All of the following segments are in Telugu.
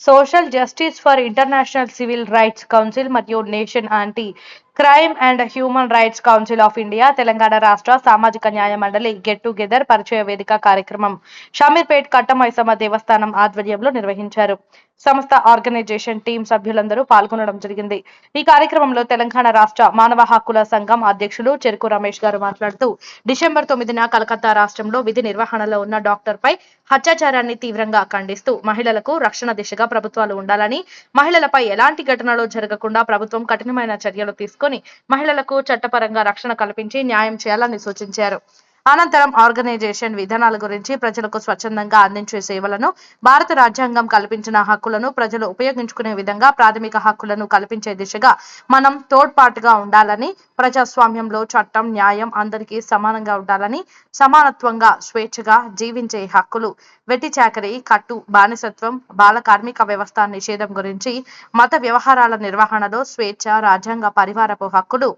Social justice for international civil rights council మరియు nation anti crime and human rights council of India Telangana రాష్ట్ర సామాజిక న్యాయ మండలి గెట్ టుగెదర్ పరిచయ వేదిక కార్యక్రమం షామీర్పేట్ కట్టమైసమ్మ దేవస్థానం ఆధ్వర్యంలో నిర్వహించారు. సంస్థ ఆర్గనైజేషన్ టీం సభ్యులందరూ పాల్గొనడం జరిగింది. ఈ కార్యక్రమంలో తెలంగాణ రాష్ట్ర మానవ హక్కుల సంఘం అధ్యక్షులు చెరుకు రమేష్ గారు మాట్లాడుతూ డిసెంబర్ 9న కలకత్తా రాష్ట్రంలో విధి నిర్వహణలో ఉన్న డాక్టర్ పై అత్యాచారాన్ని తీవ్రంగా ఖండిస్తూ మహిళలకు రక్షణ దిశగా ప్రభుత్వాలు ఉండాలని, మహిళలపై ఎలాంటి ఘటనలు జరగకుండా ప్రభుత్వం కఠినమైన చర్యలు తీసుకొని మహిళలకు చట్టపరంగా రక్షణ కల్పించి న్యాయం చేయాలని సూచించారు. అనంతరం ఆర్గనైజేషన్ విధానాల గురించి, ప్రజలకు స్వచ్ఛందంగా అందించే సేవలను, భారత రాజ్యాంగం కల్పించిన హక్కులను ప్రజలు ఉపయోగించుకునే విధంగా ప్రాథమిక హక్కులను కల్పించే దిశగా మనం తోడ్పాటుగా ఉండాలని, ప్రజాస్వామ్యంలో చట్టం, న్యాయం అందరికీ సమానంగా ఉండాలని, సమానత్వంగా స్వేచ్ఛగా జీవించే హక్కులు, వెట్టి చాకరీ, కట్టు బానిసత్వం, బాల కార్మిక వ్యవస్థ నిషేధం గురించి, మత వ్యవహారాల నిర్వహణలో స్వేచ్ఛ, రాజ్యాంగ పరివారపు హక్కులు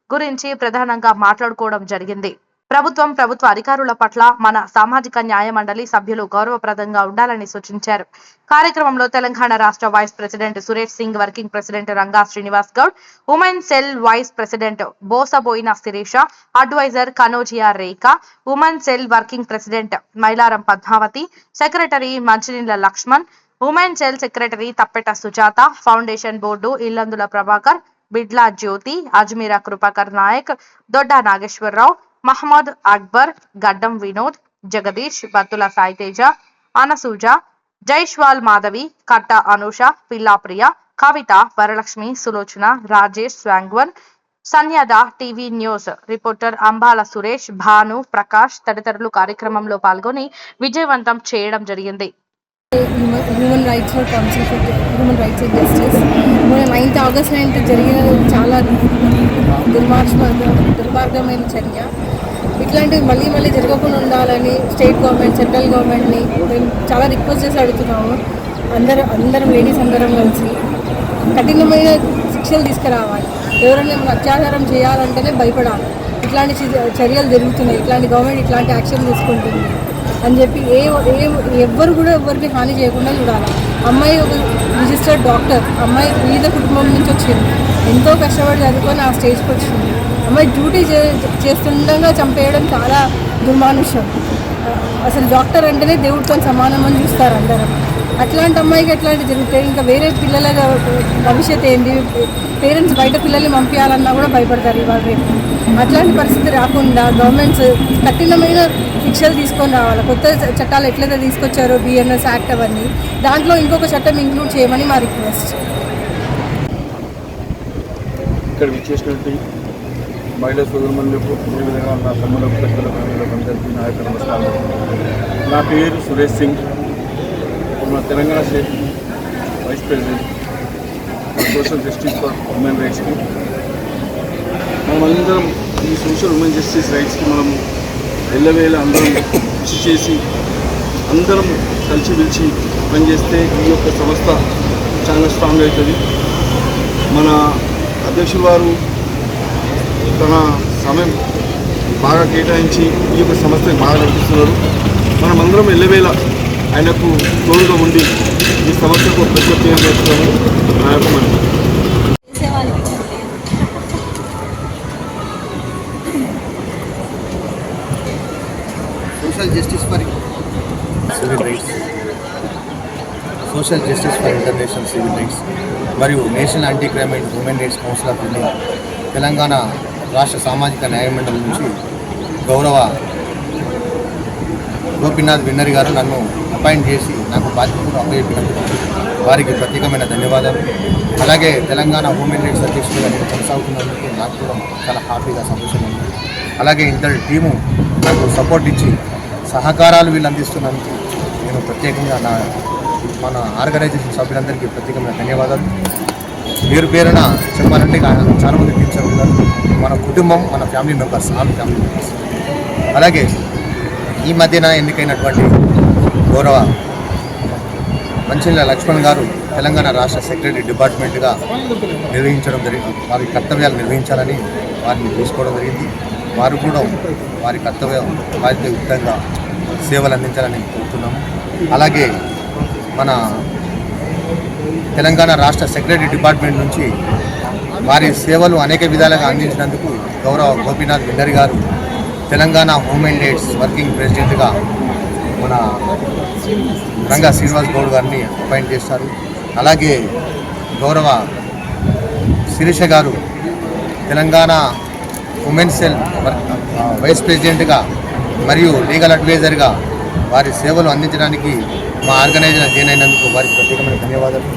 గురించి ప్రధానంగా మాట్లాడుకోవడం జరిగింది. ప్రభుత్వ అధికారుల పట్ల మన సామాజిక న్యాయ మండలి సభ్యులు గౌరవప్రదంగా ఉండాలని సూచించారు. కార్యక్రమంలో తెలంగాణ రాష్ట్ర vice president Suresh Singh, working president Ranga Srinivas Goud, women cell vice president Bosaboina Sirisha, advisor Kanojia Rekha, women cell working president Mailaram Padmavathi, secretary Manchinilla Laxman, women cell secretary Thappeta Sujatha, foundation board Illandula Prabhakar, Bidla Jyothi, Ajmeera Krupakar Naik, Dodda Nageswararao, Mohammed Akbar, గడ్డం వినోద్, జగదీష్, బత్తుల సాయితేజ, అనసూజ, జైష్వాల్ మాధవి, కట్ట అనూష, పిల్లా ప్రియ, కవిత, వరలక్ష్మి, సులోచన, రాజేష్, స్వాంగ్వన్, సన్యద, TV news reporter Ambala Suresh, Bhanu, Prakash తదితరులు కార్యక్రమంలో పాల్గొని విజయవంతం చేయడం జరిగింది. Human rights for council for human rights and justice మన 9th ఆగస్ట్ జరిగిన చాలా దుర్మార్గమైన చర్య. ఇట్లాంటివి మళ్ళీ జరగకుండా ఉండాలని స్టేట్ గవర్నమెంట్, సెంట్రల్ గవర్నమెంట్ని మేము చాలా రిక్వెస్ట్ చేసి అడుగుతున్నాము. అందరం లేడీస్ అందరం కలిసి కఠినమైన శిక్షలు తీసుకురావాలి. ఎవరైనా మనం అత్యాచారం చేయాలంటేనే భయపడాలి. ఇట్లాంటి చర్యలు జరుగుతున్నాయి, ఇట్లాంటి గవర్నమెంట్ ఇట్లాంటి యాక్షన్ తీసుకుంటుంది అని చెప్పి ఎవ్వరు కూడా ఎవరికి హాని చేయకుండా చూడాలి. అమ్మాయి ఒక రిజిస్టర్డ్ డాక్టర్, అమ్మాయి పేద కుటుంబం నుంచి వచ్చింది, ఎంతో కష్టపడి చదువుకొని ఆ స్టేజ్కి వచ్చింది. అమ్మాయి డ్యూటీ చేస్తుండగా చంపేయడం చాలా దుర్మానుష్యం. అసలు డాక్టర్ అంటేనే దేవుడితో సమానం అని చూస్తారు అందరం. అట్లాంటి అమ్మాయికి ఎట్లాంటి జరుగుతాయి? ఇంకా వేరే పిల్లల భవిష్యత్ ఏంటి? పేరెంట్స్ బయట పిల్లల్ని పంపించాలన్నా కూడా భయపడతారు ఇవాళ రేపు. అట్లాంటి పరిస్థితి రాకుండా గవర్నమెంట్స్ కఠినమైన శిక్షలు తీసుకొని రావాలి. కొత్త చట్టాలు ఎట్లయితే తీసుకొచ్చారో బిఎన్ఎస్ యాక్ట్ అవన్నీ, దాంట్లో ఇంకొక చట్టం ఇంక్లూడ్ చేయమని మా రిక్వెస్ట్. ఇక్కడ విచ్చేసినట్టు మహిళా సోదరులకు, అదేవిధంగా నా తమ్ములకు, పెద్దలకు, అందరికీ నా యొక్క నమస్కారం. నా పేరు సురేష్ సింగ్, మన Telangana state vice president social justice for women రైట్స్కి. మనమందరం ఈ సోషల్ ఉమెన్ జస్టిస్ రైట్స్కి మనం ఎల్లవేళ అందరం కృషి చేసి అందరం కలిసి పిలిచి పనిచేస్తే ఈ యొక్క సంస్థ చాలా స్ట్రాంగ్ అవుతుంది. మన అధ్యక్షుల వారు తన సమయం బాగా కేటాయించి ఈ యొక్క సంస్థని బాగా నడిపిస్తున్నారు. మనమందరం ఎల్లవేళ ఆయనకు తోడుగా ఉండి ఈ సమస్యకు ప్రత్యేకంగా చేస్తాము. నా యొక్క మనం social justice for civil rights, social justice for international civil rights మరియు national anti crime and human rights council of India Telangana రాష్ట్ర సామాజిక న్యాయ మండలి నుంచి గౌరవ గోపీనాథ్ విన్నరి గారు నన్ను అపాయింట్ చేసి నాకు బాధ్యతలు అప్పచెప్పినందుకు వారికి ప్రత్యేకమైన ధన్యవాదాలు. అలాగే తెలంగాణ హ్యూమన్ రైట్స్ అధ్యక్షుడిగా నేను కొనసాగుతున్నందుకు నాకు కూడా చాలా హ్యాపీగా సంతోషంగా ఉంది. అలాగే ఇంతటి టీము నాకు సపోర్ట్ ఇచ్చి సహకారాలు వీళ్ళు అందిస్తున్నందుకు నేను ప్రత్యేకంగా మన ఆర్గనైజేషన్ సభ్యులందరికీ ప్రత్యేకమైన ధన్యవాదాలు. పేరున చెప్పాలంటే చాలామంది టీమ్స్ ఉన్నారు. మన కుటుంబం, మన family members, all family members. అలాగే ఈ మధ్యన ఎన్నికైనటువంటి గౌరవ మంచినీళ్ల లక్ష్మణ్ గారు తెలంగాణ రాష్ట్ర సెక్రటరీ డిపార్ట్మెంట్గా నిర్వహించడం జరిగింది. వారి కర్తవ్యాలు నిర్వహించాలని వారిని తీసుకోవడం జరిగింది. వారు కూడా వారి కర్తవ్యం బాధ్యతయుక్తంగా సేవలు అందించాలని కోరుతున్నాము. అలాగే మన తెలంగాణ రాష్ట్ర సెక్రటరీ డిపార్ట్మెంట్ నుంచి వారి సేవలు అనేక విధాలుగా అందించినందుకు గౌరవ గోపీనాథ్ బిందరి గారు తెలంగాణ ఉమెన్ లీడర్స్ వర్కింగ్ ప్రెసిడెంట్గా మన రంగా శ్రీనివాస్ గౌడ్ గారిని అపాయింట్ చేస్తారు. అలాగే గౌరవ శిరీష గారు తెలంగాణ ఉమెన్ సెల్ వైస్ ప్రెసిడెంట్గా మరియు లీగల్ అడ్వైజర్గా వారి సేవలు అందించడానికి మా ఆర్గనైజర్ జాయిన్ అయినందుకు వారికి ప్రత్యేకమైన ధన్యవాదాలు.